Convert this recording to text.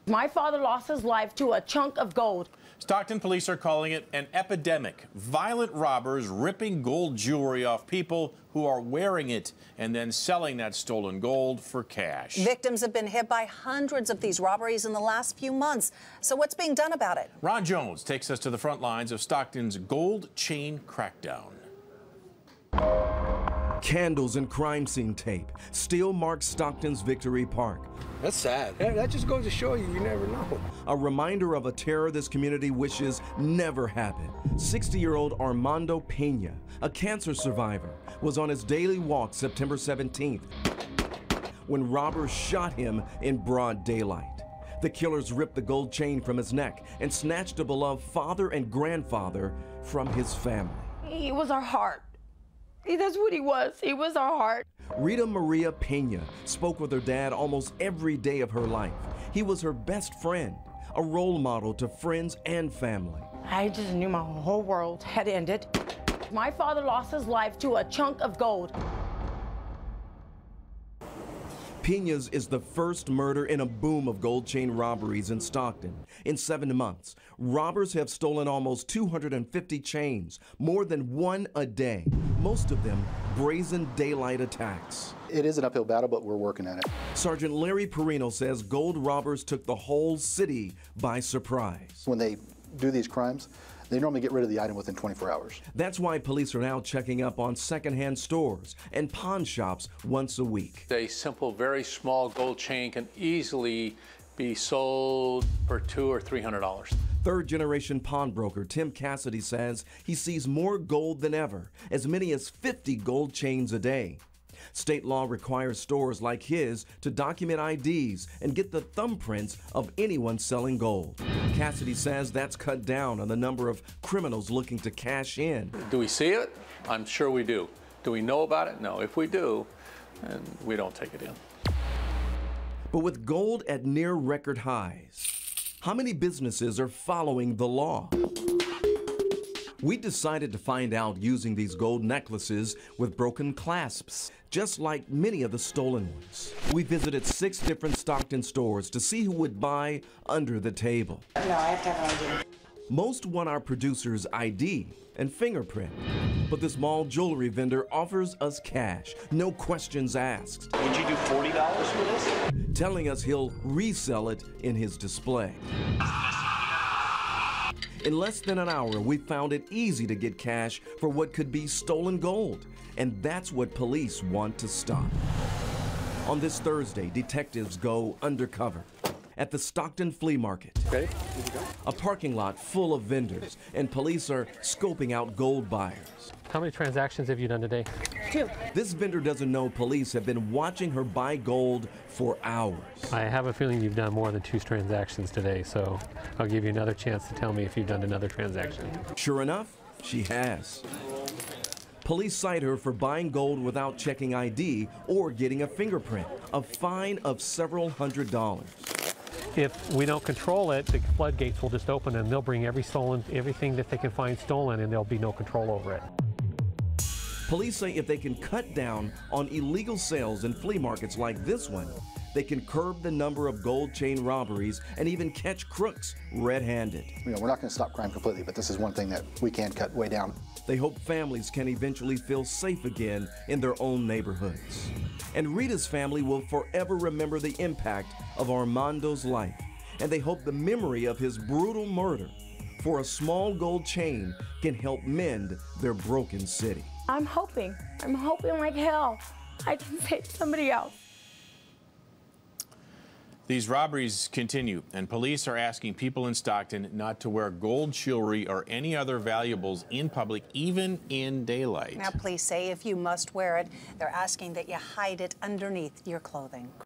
My father lost his life to a chunk of gold. Stockton police are calling it an epidemic. Violent robbers ripping gold jewelry off people who are wearing it and then selling that stolen gold for cash. Victims have been hit by hundreds of these robberies in the last few months. So what's being done about it? Ron Jones takes us to the front lines of Stockton's gold chain crackdown. Candles and crime scene tape still mark Stockton's Victory Park. That's sad. That just goes to show you never know. A reminder of a terror this community wishes never happened. 60-year-old Armando Pina, a cancer survivor, was on his daily walk September 17th when robbers shot him in broad daylight. The killers ripped the gold chain from his neck and snatched a beloved father and grandfather from his family. He was our heart. That's what he was. He was our heart. Rita Maria Pena spoke with her dad almost every day of her life. He was her best friend, a role model to friends and family. I just knew my whole world had ended. My father lost his life to a chunk of gold. Pena's is the first murder in a boom of gold chain robberies in Stockton. In 7 months, robbers have stolen almost 250 chains, more than one a day. Most of them brazen daylight attacks. It is an uphill battle, but we're working at it. Sergeant Larry Perino says gold robbers took the whole city by surprise. When they do these crimes, they normally get rid of the item within 24 hours. That's why police are now checking up on secondhand stores and pawn shops once a week. A simple, very small gold chain can easily be sold for $200 or $300. Third-generation pawnbroker Tim Cassidy says he sees more gold than ever, as many as 50 gold chains a day. State law requires stores like his to document IDs and get the thumbprints of anyone selling gold. Cassidy says that's cut down on the number of criminals looking to cash in. Do we see it? I'm sure we do. Do we know about it? No. If we do, then we don't take it in. But with gold at near record highs, how many businesses are following the law? We decided to find out using these gold necklaces with broken clasps, just like many of the stolen ones. We visited 6 different Stockton stores to see who would buy under the table. No, I have to have an ID. Most want our producer's ID and fingerprint, but this mall jewelry vendor offers us cash, no questions asked. Would you do $40 for this? Telling us he'll resell it in his display. In less than an hour, we found it easy to get cash for what could be stolen gold, and that's what police want to stop. On this Thursday, detectives go undercover at the Stockton Flea Market. Okay, here we go. A parking lot full of vendors, and police are scoping out gold buyers. How many transactions have you done today? 2. This vendor doesn't know police have been watching her buy gold for hours. I have a feeling you've done more than 2 transactions today, so I'll give you another chance to tell me if you've done another transaction. Sure enough, she has. Police cite her for buying gold without checking ID or getting a fingerprint, a fine of several $100s. If we don't control it, the floodgates will just open and they'll bring everything that they can find stolen, and there'll be no control over it. Police say if they can cut down on illegal sales in flea markets like this one, they can curb the number of gold chain robberies and even catch crooks red-handed. We're not going to stop crime completely, but this is one thing that we can cut way down. They hope families can eventually feel safe again in their own neighborhoods. And Rita's family will forever remember the impact of Armando's life, and they hope the memory of his brutal murder for a small gold chain can help mend their broken city. I'm hoping like hell I can save somebody else. These robberies continue, and police are asking people in Stockton not to wear gold jewelry or any other valuables in public, even in daylight. Now, police say if you must wear it, they're asking that you hide it underneath your clothing.